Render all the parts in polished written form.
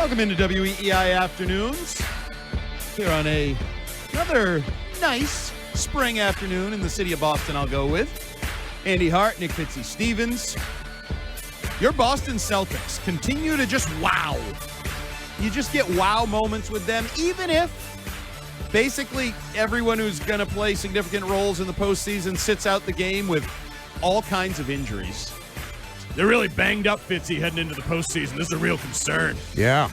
Welcome into WEEI Afternoons here on another nice spring afternoon in the city of Boston. I'll go with Andy Hart, Nick Fitzy Stevens. Your Boston Celtics continue to just wow. You just get wow moments with them, even if basically everyone who's going to play significant roles in the postseason sits out the game with all kinds of injuries. They're really banged up, Fitzy, heading into the postseason. This is a real concern. Yeah.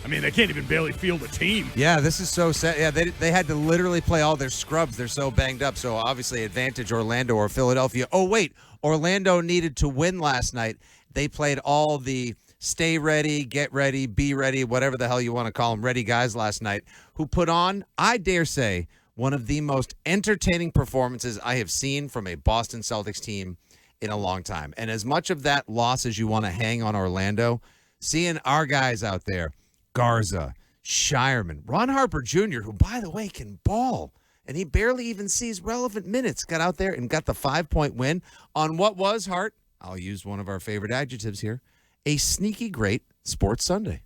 I mean, they can't even barely field a team. Yeah, this is so sad. Yeah, they had to literally play all their scrubs. They're so banged up. So obviously advantage Orlando or Philadelphia. Oh, wait. Orlando needed to win last night. They played all the stay ready, get ready, be ready, whatever the hell you want to call them, ready guys last night who put on, I dare say, one of the most entertaining performances I have seen from a Boston Celtics team in a long time. And as much of that loss as you want to hang on Orlando, seeing our guys out there, Garza, Shireman, Ron Harper Jr., who, by the way, can ball, and he barely even sees relevant minutes, got out there and got the 5-point win on what was, Hart, I'll use one of our favorite adjectives here, a sneaky great Sports Sunday.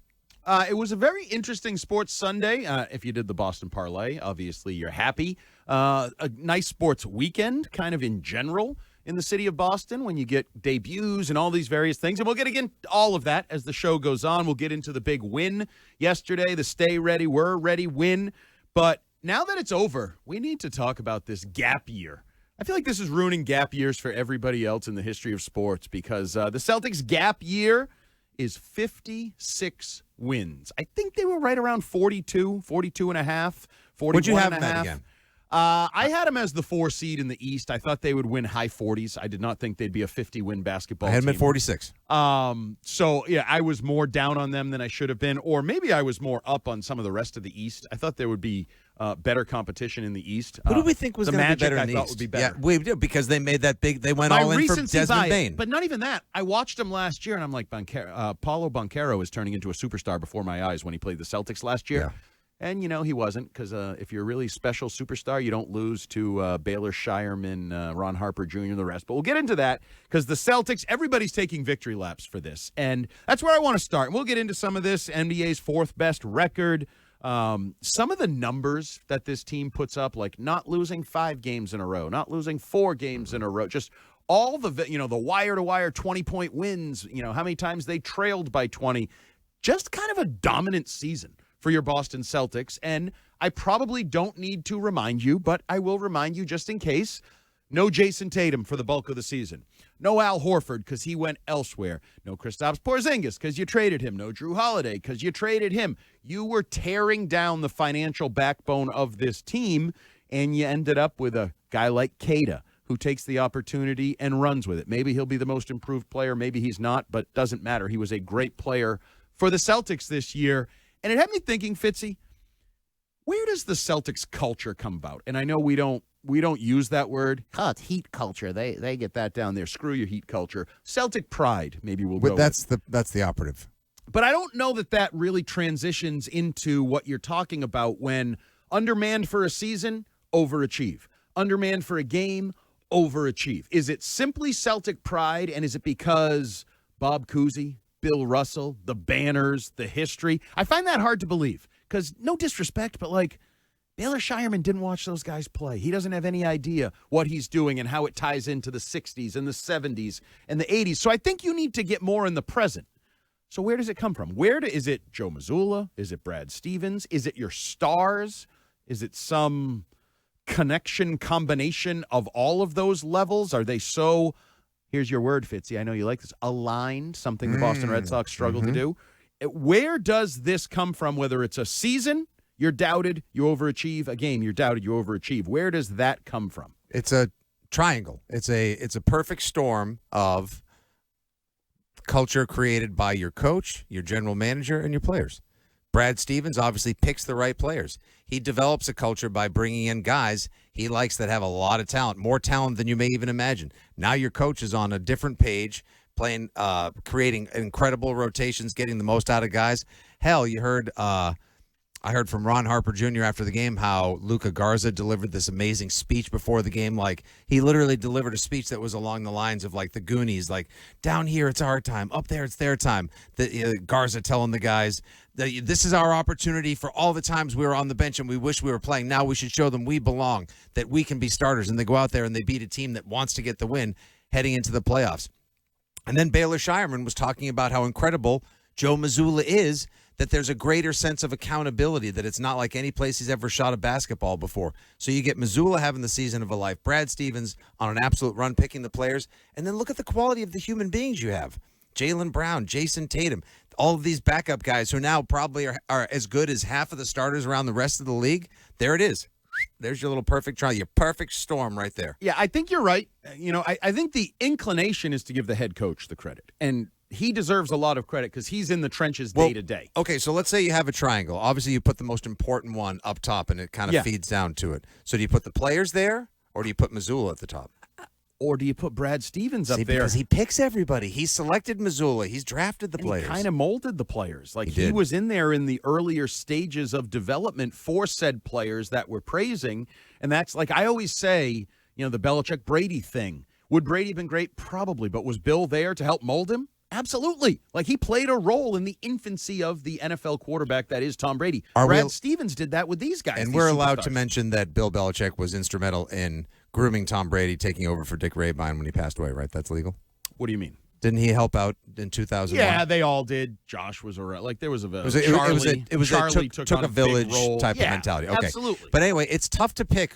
It was a very interesting Sports Sunday. If you did the Boston Parlay, obviously you're happy. A nice sports weekend, kind of in general, in the city of Boston when you get debuts and all these various things. And we'll get into all of that as the show goes on. We'll get into the big win yesterday, the stay ready, we're ready win. But now that it's over, we need to talk about this gap year. I feel like this is ruining gap years for everybody else in the history of sports because the Celtics gap year is 56 wins. I think they were right around 42 and a half, 41 Would you have and a half. that again? I had them as the 4 seed in the East. I thought they would win high 40s. I did not think they'd be a 50-win basketball team. I had them at 46. So, yeah, I was more down on them than I should have been, or maybe I was more up on some of the rest of the East. I thought there would be better competition in the East. Who do we think was going to be better in the East? I thought would be better. Yeah, we do, because they made that big – they went all in for Desmond Bane. But not even that. I watched him last year, and I'm like, Paulo Banchero is turning into a superstar before my eyes when he played the Celtics last year. Yeah. And, you know, he wasn't, because if you're a really special superstar, you don't lose to Baylor Shireman, Ron Harper Jr., and the rest. But we'll get into that, because the Celtics, everybody's taking victory laps for this. And that's where I want to start. We'll get into some of this, NBA's 4th best record, some of the numbers that this team puts up, like not losing 5 games in a row, not losing 4 games in a row, just all the, the wire-to-wire 20-point wins, how many times they trailed by 20, just kind of a dominant season for your Boston Celtics. And I probably don't need to remind you, but I will remind you just in case. No Jason Tatum for the bulk of the season. No Al Horford because he went elsewhere. No Kristaps Porzingis because you traded him. No Drew Holiday because you traded him. You were tearing down the financial backbone of this team, and you ended up with a guy like Keita who takes the opportunity and runs with it. Maybe he'll be the most improved player. Maybe he's not, but doesn't matter. He was a great player for the Celtics this year. And it had me thinking, Fitzy, where does the Celtics culture come about? And I know we don't use that word. Oh, it's heat culture. They get that down there. Screw your heat culture. Celtic pride, maybe we'll go that's the operative. But I don't know that really transitions into what you're talking about when undermanned for a season, overachieve. Undermanned for a game, overachieve. Is it simply Celtic pride, and is it because Bob Cousy, Bill Russell, the banners, the history? I find that hard to believe because, no disrespect, but Baylor Shireman didn't watch those guys play. He doesn't have any idea what he's doing and how it ties into the 60s and the 70s and the 80s. So I think you need to get more in the present. So where does it come from? Is it Joe Mazzulla? Is it Brad Stevens? Is it your stars? Is it some combination of all of those levels? Are they so... Here's your word, Fitzy. I know you like this. Aligned, something the Boston Red Sox struggle to do. Where does this come from? Whether it's a season, you're doubted, you overachieve. A game, you're doubted, you overachieve. Where does that come from? It's a triangle. It's a perfect storm of culture created by your coach, your general manager, and your players. Brad Stevens obviously picks the right players. He develops a culture by bringing in guys he likes that have a lot of talent, more talent than you may even imagine. Now your coach is on a different page, creating incredible rotations, getting the most out of guys. Hell, you heard I heard from Ron Harper Jr. after the game how Luka Garza delivered this amazing speech before the game. Like, he literally delivered a speech that was along the lines of, like, the Goonies. Like, down here, it's our time. Up there, it's their time. Garza telling the guys, This is our opportunity for all the times we were on the bench and we wish we were playing. Now we should show them we belong, that we can be starters. And they go out there and they beat a team that wants to get the win heading into the playoffs. And then Baylor Shireman was talking about how incredible Joe Mazzulla is, that there's a greater sense of accountability, that it's not like any place he's ever shot a basketball before. So you get Mazzulla having the season of a life, Brad Stevens on an absolute run picking the players, and then look at the quality of the human beings you have. Jaylen Brown, Jason Tatum, all of these backup guys who now probably are as good as half of the starters around the rest of the league. There it is. There's your little perfect trial, your perfect storm right there. Yeah, I think you're right. I think the inclination is to give the head coach the credit. And he deserves a lot of credit because he's in the trenches day to day. Okay, so let's say you have a triangle. Obviously, you put the most important one up top, and it kind of feeds down to it. So do you put the players there, or do you put Mazzulla at the top? Or do you put Brad Stevens up there? Because he picks everybody. He selected Mazzulla. He's drafted the players. He kind of molded the players. Like he was in there in the earlier stages of development for said players that we're praising. And that's like I always say, the Belichick-Brady thing. Would Brady have been great? Probably. But was Bill there to help mold him? Absolutely. Like he played a role in the infancy of the NFL quarterback that is Tom Brady. Brad Stevens did that with these guys. And we're allowed to mention that Bill Belichick was instrumental in grooming Tom Brady, taking over for Dick Rabine when he passed away, right? That's legal? What do you mean? Didn't he help out in 2001? Yeah, they all did. Josh was around. Like there was a Charlie took a village type of mentality. Okay. Absolutely. But anyway, it's tough to pick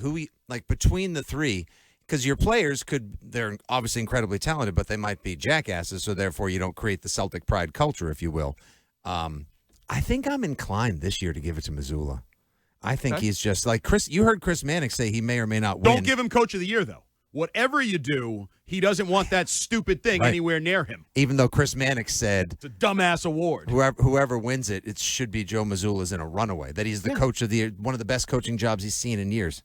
between the three. Because your players they're obviously incredibly talented, but they might be jackasses, so therefore you don't create the Celtic pride culture, if you will. I think I'm inclined this year to give it to Mazzulla. I think he's just like Chris. You heard Chris Mannix say he may or may not win. Don't give him Coach of the Year, though. Whatever you do, he doesn't want that stupid thing anywhere near him. Even though Chris Mannix said it's a dumbass award. Whoever wins it, it should be Joe Mazzulla's in a runaway. That he's the coach of the year, one of the best coaching jobs he's seen in years.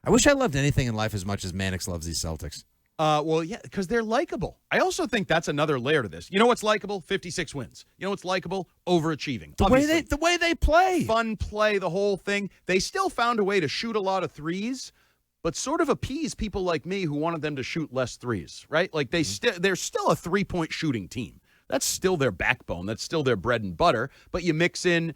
I wish I loved anything in life as much as Mannix loves these Celtics. Well, yeah, because they're likable. I also think that's another layer to this. You know what's likable? 56 wins. You know what's likable? Overachieving. The way they play. Fun play, the whole thing. They still found a way to shoot a lot of threes, but sort of appease people like me who wanted them to shoot less threes, right? Like they're still a three-point shooting team. That's still their backbone. That's still their bread and butter. But you mix in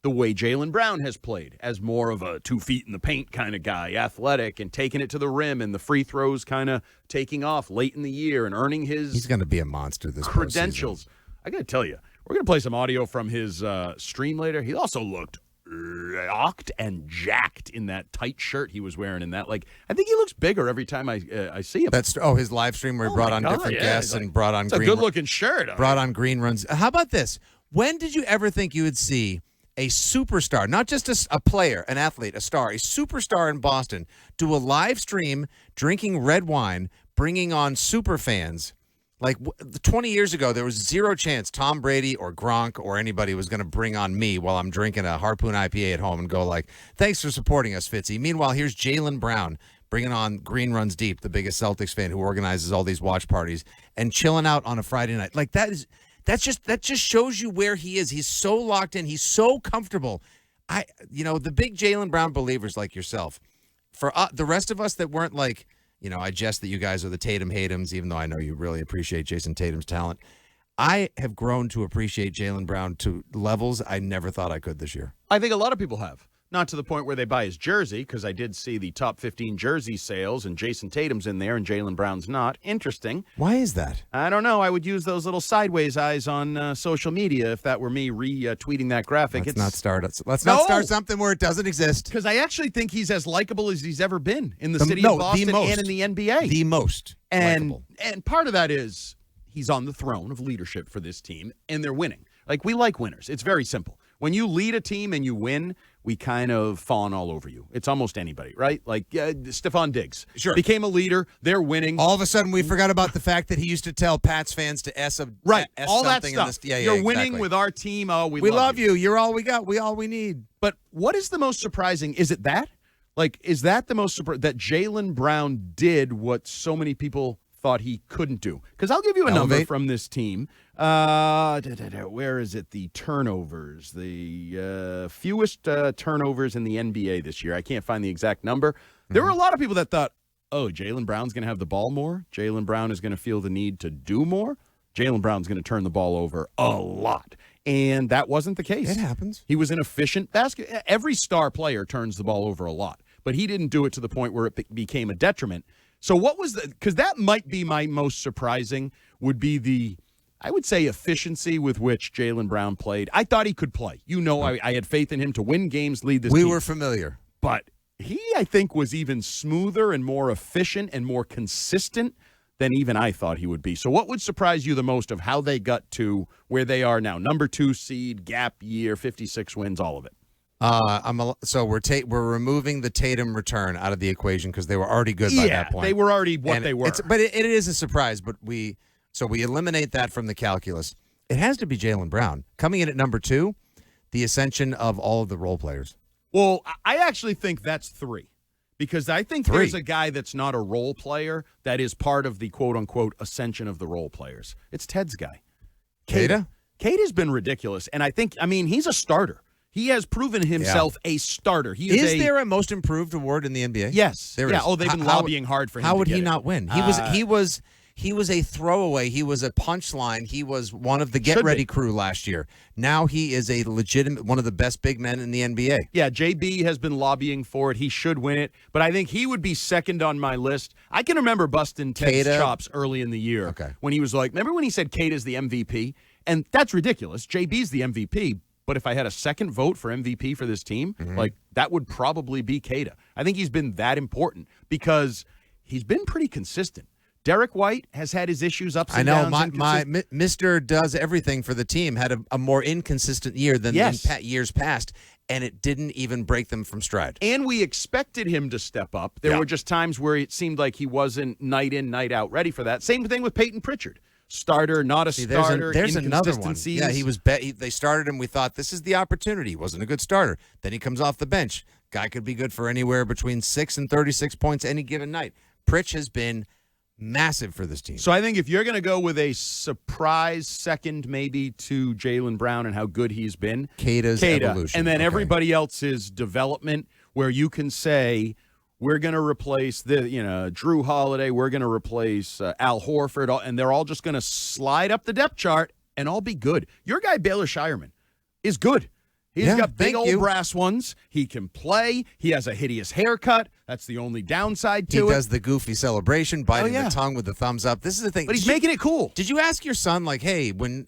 the way Jaylen Brown has played as more of a 2 feet in the paint kind of guy, athletic and taking it to the rim and the free throws kind of taking off late in the year and earning his He's going to be a monster this credentials. I got to tell you, we're going to play some audio from his stream later. He also looked rocked and jacked in that tight shirt he was wearing in that. Like, I think he looks bigger every time I see him. That's his live stream where he brought on different guests and brought on green. It's a good-looking shirt. Brought on green runs. How about this? When did you ever think you would see a superstar, not just a player, an athlete, a star, a superstar in Boston, do a live stream drinking red wine, bringing on super fans? Like 20 years ago, there was zero chance Tom Brady or Gronk or anybody was going to bring on me while I'm drinking a Harpoon IPA at home and go like, thanks for supporting us, Fitzy. Meanwhile, here's Jaylen Brown bringing on Green Runs Deep, the biggest Celtics fan who organizes all these watch parties, and chilling out on a Friday night. Like that just shows you where he is. He's so locked in. He's so comfortable. The big Jaylen Brown believers like yourself, for the rest of us that weren't like, I jest that you guys are the Tatum Hatums, even though I know you really appreciate Jason Tatum's talent. I have grown to appreciate Jaylen Brown to levels I never thought I could this year. I think a lot of people have. Not to the point where they buy his jersey, because I did see the top 15 jersey sales, and Jason Tatum's in there, and Jaylen Brown's not. Interesting. Why is that? I don't know. I would use those little sideways eyes on social media if that were me retweeting that graphic. Let's not start something where it doesn't exist. Because I actually think he's as likable as he's ever been in the city of Boston and in the NBA. The most likable. And part of that is he's on the throne of leadership for this team, and they're winning. Like, we like winners. It's very simple. When you lead a team and you win, we kind of fawn all over you. It's almost anybody, right? Like Stephon Diggs became a leader. They're winning. All of a sudden, we forgot about the fact that he used to tell Pats fans to S all that stuff. You're winning with our team. Oh, we love you. You're all we got. We all we need. But what is the most surprising? Is it that? Like, is that the most surprising? That Jaylen Brown did what so many people thought he couldn't do? Because I'll give you a number from this team. Where is it? The turnovers. The fewest turnovers in the NBA this year. I can't find the exact number. There were a lot of people that thought, oh, Jaylen Brown's going to have the ball more. Jaylen Brown is going to feel the need to do more. Jaylen Brown's going to turn the ball over a lot. And that wasn't the case. It happens. He was an efficient basket. Every star player turns the ball over a lot, but he didn't do it to the point where it became a detriment. So what was because that might be my most surprising would be I would say efficiency with which Jaylen Brown played. I thought he could play. I had faith in him to win games, lead this team. We were familiar. But he, I think, was even smoother and more efficient and more consistent than even I thought he would be. So what would surprise you the most of how they got to where they are now? Number 2 seed, gap year, 56 wins, all of it. So we're removing the Tatum return out of the equation because they were already good by that point. They were already what they were. But it is a surprise. But we eliminate that from the calculus. It has to be Jaylen Brown coming in at number 2, the ascension of all of the role players. Well, I actually think that's 3. Because I think there's a guy that's not a role player that is part of the quote-unquote ascension of the role players. It's Ted's guy. Queta? Queta's been ridiculous. And he's a starter. He has proven himself a starter. Is there a most improved award in the NBA? Yes. There is. Oh, they've been lobbying hard for him. How would he not win? He was a throwaway. He was a punchline. He was one of the get-ready crew last year. Now he is a legitimate one of the best big men in the NBA. Yeah, JB has been lobbying for it. He should win it. But I think he would be second on my list. I can remember busting Ted's chops early in the year when he was like, remember when he said Queta's the MVP? And that's ridiculous. JB's the MVP. But if I had a second vote for MVP for this team, that would probably be Queta. I think he's been that important because he's been pretty consistent. Derek White has had his issues ups and downs. I know. My Mr. does everything for the team had a more inconsistent year than in years past, and it didn't even break them from stride. And we expected him to step up. There were just times where it seemed like he wasn't night in, night out ready for that. Same thing with Peyton Pritchard. Starter, not a starter. There's another one. Yeah, they started him. We thought this is the opportunity. He wasn't a good starter. Then he comes off the bench. Guy could be good for anywhere between 6 and 36 points any given night. Pritch has been massive for this team. So I think if you're going to go with a surprise second maybe to Jaylen Brown and how good he's been, Queta's evolution. And then everybody else's development where you can say, we're going to replace Drew Holiday, we're going to replace Al Horford, and they're all just going to slide up the depth chart and all be good. Your guy, Baylor Shireman, is good. He's got big old brass ones. He can play. He has a hideous haircut. That's the only downside to it. He does the goofy celebration, biting the tongue with the thumbs up. This is the thing. But he's making it cool. Did you ask your son, like, hey, when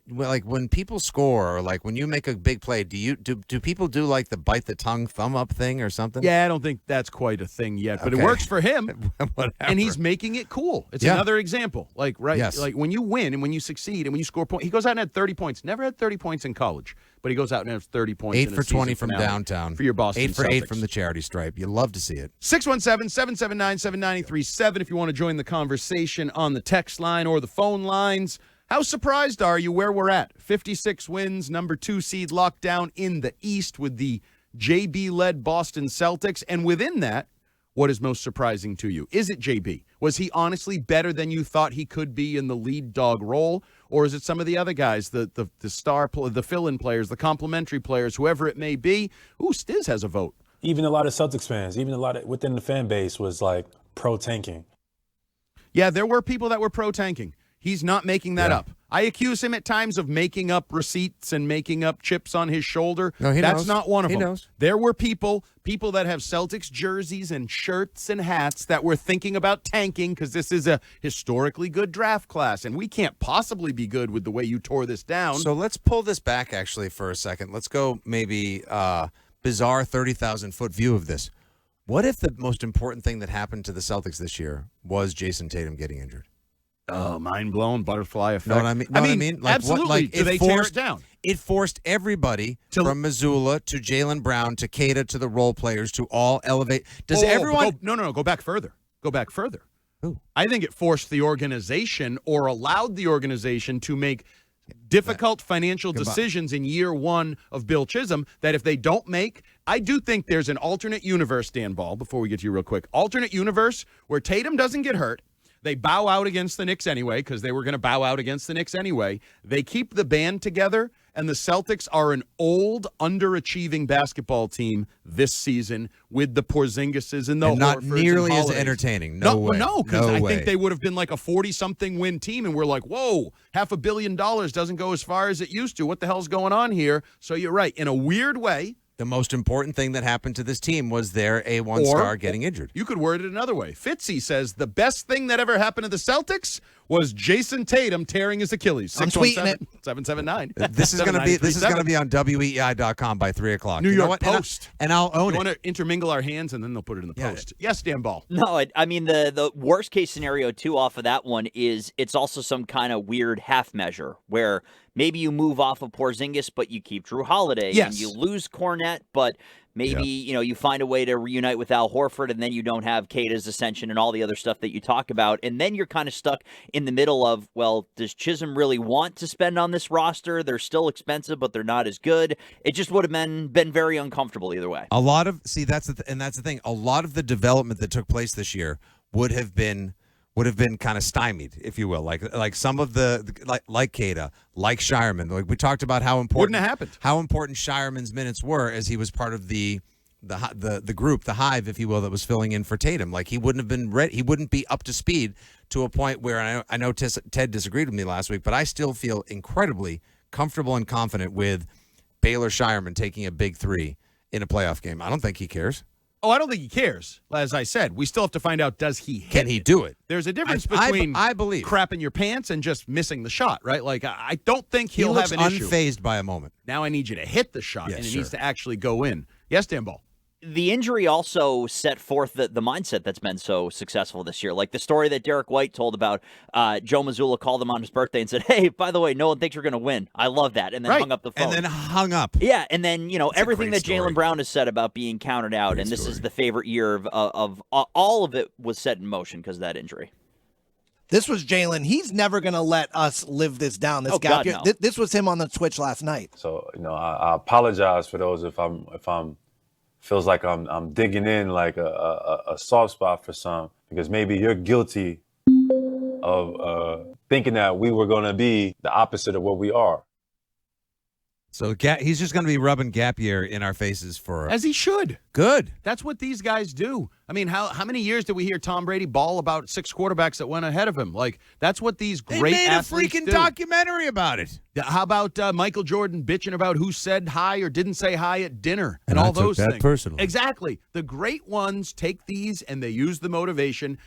people score or like when you make a big play, do people do like the bite the tongue thumb up thing or something? Yeah, I don't think that's quite a thing yet, but it works for him. And he's making it cool. It's another example. Like when you win and when you succeed and when you score points, he goes out and had 30 points. Never had 30 points in college. But he goes out and has 30 points. 8 for 20 from downtown. For your Boston 8 for Celtics. 8 from the charity stripe. You love to see it. 617-779-7937 if you want to join the conversation on the text line or the phone lines. How surprised are you where we're at? 56 wins, number 2 seed locked down in the East with the JB-led Boston Celtics. And within that, what is most surprising to you? Is it JB? Was he honestly better than you thought he could be in the lead dog role? Or is it some of the other guys, the fill-in players, the complimentary players, whoever it may be? Ooh, Stiz has a vote. Even a lot of Celtics fans, even a lot of within the fan base was like pro-tanking. Yeah, there were people that were pro-tanking. He's not making that up. I accuse him at times of making up receipts and making up chips on his shoulder. No, That's not one of them. He knows. There were people that have Celtics jerseys and shirts and hats that were thinking about tanking because this is a historically good draft class, and we can't possibly be good with the way you tore this down. So let's pull this back actually for a second. Let's go maybe bizarre 30,000-foot view of this. What if the most important thing that happened to the Celtics this year was Jason Tatum getting injured? Oh, mind blown, butterfly effect. Know what I mean? Like, absolutely. Do they tear it down? It forced everybody from Missoula to Jaylen Brown to Queta to the role players to all elevate. Does everyone? Go back further. Go back further. Ooh. I think it forced the organization or allowed the organization to make difficult financial decisions in year one of Bill Chisholm that if they don't make, I do think there's an alternate universe, Dan Ball, before we get to you real quick, alternate universe where Tatum doesn't get hurt. They bow out against the Knicks anyway because they were going to bow out against the Knicks anyway. They keep the band together, and the Celtics are an old, underachieving basketball team this season with the Porzingises and the And not Horfords nearly and as Holidays. entertaining. No way. No, because No I way. think they would have been like a 40-something win team, and we're like, whoa, $500 million doesn't go as far as it used to. What the hell's going on here? So you're right. In a weird way, The most important thing that happened to this team was their A1 star getting injured. You could word it another way. Fitzy says the best thing that ever happened to the Celtics was Jason Tatum tearing his Achilles. I'm tweeting it. 779. This is going to be on weei.com by 3:00. New You know York what? Post. And I'll own You it. want to intermingle our hands, and then they'll put it in the Post. Yes, Dan Ball. No, I mean, the worst case scenario, too, off of that one is it's also some kind of weird half measure where maybe you move off of Porzingis, but you keep Drew Holiday. Yes. And you lose Cornette, but maybe, you find a way to reunite with Al Horford, and then you don't have Kata's Ascension and all the other stuff that you talk about. And then you're kind of stuck in the middle of, well, does Chisholm really want to spend on this roster? They're still expensive, but they're not as good. It just would have been very uncomfortable either way. A lot of that's the thing. A lot of the development that took place this year would have been kind of stymied, if you will. Like some of the like Kata, like Shireman. Like we talked about how important Wouldn't have happened. How important Shireman's minutes were as he was part of the group, the hive, if you will, that was filling in for Tatum. Like he wouldn't have been ready. He wouldn't be up to speed to a point where, and I know Ted disagreed with me last week, but I still feel incredibly comfortable and confident with Baylor Shireman taking a big three in a playoff game. I don't think he cares. Oh, I don't think he cares. As I said, we still have to find out, does he hit Can he it? do it? There's a difference I between believe crapping your pants and just missing the shot, right? Like, I don't think he he'll looks have an issue. unfazed by a moment. Now I need you to hit the shot, Yeah, and it sure. needs to actually go in. Yes, Dan Ball. The injury also set forth the mindset that's been so successful this year. Like the story that Derek White told about Joe Mazzulla called him on his birthday and said, hey, by the way, no one thinks we're going to win. I love that. And then hung up the phone. And then hung up. Yeah, and then, everything great that Jaylen story. Brown has said about being counted out, and this is the favorite year of all of it was set in motion because of that injury. This was Jaylen. He's never going to let us live this down. This Oh, gap. God, no. This was him on the Twitch last night. So, I apologize for those if I'm feels like I'm digging in like a soft spot for some, because maybe you're guilty of thinking that we were going to be the opposite of what we are. So he's just going to be rubbing gap year in our faces for As he should. good. That's what these guys do. I mean, how many years did we hear Tom Brady bawl about 6 quarterbacks that went ahead of him? Like, that's what these They great made a athletes freaking do. documentary about it. How about Michael Jordan bitching about who said hi or didn't say hi at dinner And all I took those that things? personally. Exactly. The great ones take these and they use the motivation.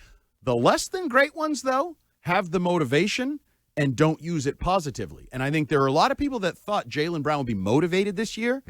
The less than great ones, though, have the motivation and don't use it positively. And I think there are a lot of people that thought Jaylen Brown would be motivated this year,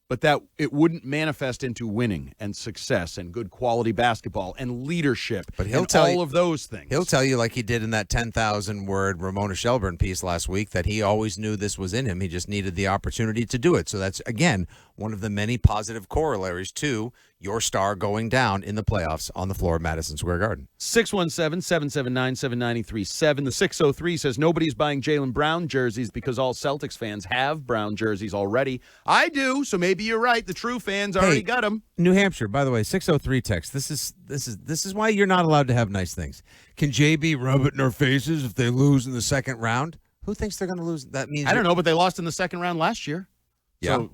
but that it wouldn't manifest into winning and success and good quality basketball and leadership But he'll and tell all you- of those things. He'll tell you, like he did in that 10,000-word Ramona Shelburne piece last week, that he always knew this was in him. He just needed the opportunity to do it. So that's, again, one of the many positive corollaries to your star going down in the playoffs on the floor of Madison Square Garden. 617-779-7937. The 603 says nobody's buying Jaylen Brown jerseys because all Celtics fans have Brown jerseys already. I do, so maybe you're right. The true fans already got them. New Hampshire, by the way, 603 text. This is why you're not allowed to have nice things. Can JB rub it in our faces if they lose in the second round? Who thinks they're going to lose? That means I don't know, but they lost in the second round last year. Yeah. So,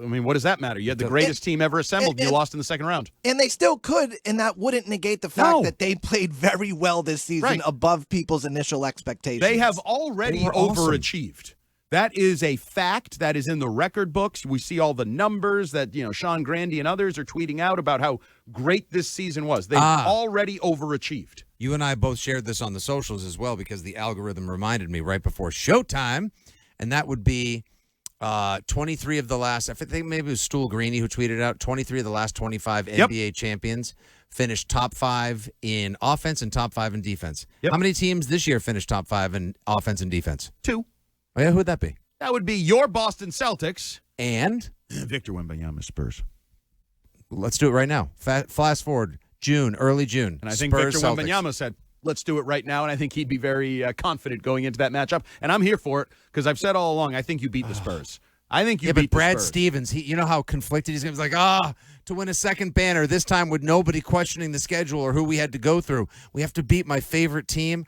I mean, what does that matter? You had the greatest team ever assembled, and you lost in the second round. And they still could, and that wouldn't negate the fact No. that they played very well this season, Right. above people's initial expectations. They have already They were awesome. overachieved. That is a fact that is in the record books. We see all the numbers that, Sean Grandy and others are tweeting out about how great this season was. They've already overachieved. You and I both shared this on the socials as well because the algorithm reminded me right before showtime, and that would be 23 of the last, I think maybe it was Stool Greeny who tweeted out, 23 of the last 25 Yep. NBA champions finished top 5 in offense and top 5 in defense. Yep. How many teams this year finished top 5 in offense and defense? 2. Oh, yeah, who would that be? That would be your Boston Celtics. And Victor Wembanyama Spurs. let's do it right now. Fast forward, early June. And I think Spurs, Victor Celtics. Wembanyama said, let's do it right now. And I think he'd be very confident going into that matchup. And I'm here for it because I've said all along, I think you beat the Spurs. I think you Yeah, beat but the Brad Spurs. Stevens, you know how conflicted he's going to be like, to win a second banner, this time with nobody questioning the schedule or who we had to go through. We have to beat my favorite team.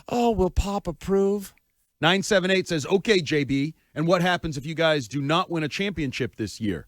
Oh, will Pop approve? 978 says, okay, JB, and what happens if you guys do not win a championship this year?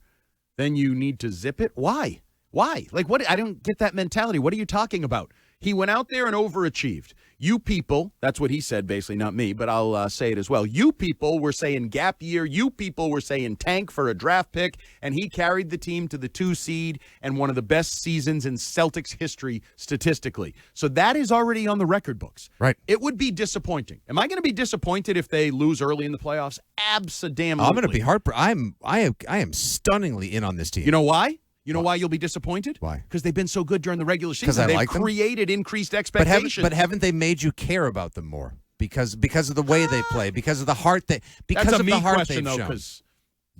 Then you need to zip it? Why? Like, what? I don't get that mentality. What are you talking about? He went out there and overachieved. You people, that's what he said, basically, not me, but I'll say it as well. You people were saying gap year. You people were saying tank for a draft pick, and he carried the team to the 2 seed and one of the best seasons in Celtics history statistically. So that is already on the record books. Right. It would be disappointing. Am I going to be disappointed if they lose early in the playoffs? Absolutely. I'm going to be heartbroken. I am stunningly in on this team. You know why? You know why you'll be disappointed? Why? Because they've been so good during the regular season. 'Cause I They've like them? created increased But expectations. haven't they made you care about them more? Because of the way they play, because of the heart because That's a of me the heart question, they've though, shown. because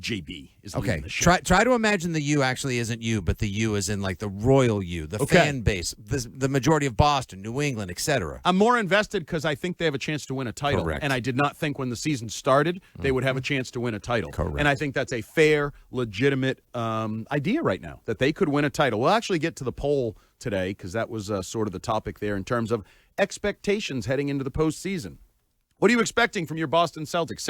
JB is Okay, leading the ship. try to imagine the U actually isn't you, but the U is in like the royal U, the fan base, the majority of Boston, New England, etc. I'm more invested because I think they have a chance to win a title. Correct. And I did not think when the season started they would have a chance to win a title. Correct. And I think that's a fair, legitimate idea right now, that they could win a title. We'll actually get to the poll today because that was sort of the topic there in terms of expectations heading into the postseason. What are you expecting from your Boston Celtics?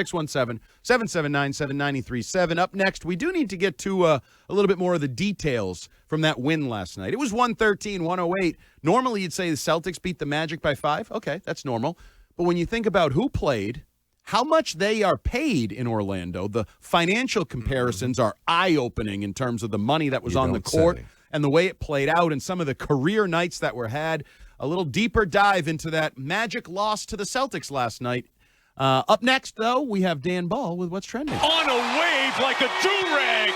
617-779-7937. Up next, we do need to get to a little bit more of the details from that win last night. It was 113-108. Normally, you'd say the Celtics beat the Magic by 5. Okay, that's normal. But when you think about who played, how much they are paid in Orlando, the financial comparisons are eye-opening in terms of the money that was on the court and the way it played out and some of the career nights that were had. A little deeper dive into that Magic loss to the Celtics last night. Up next, though, we have Dan Ball with What's Trending. On a wave like a do-rag.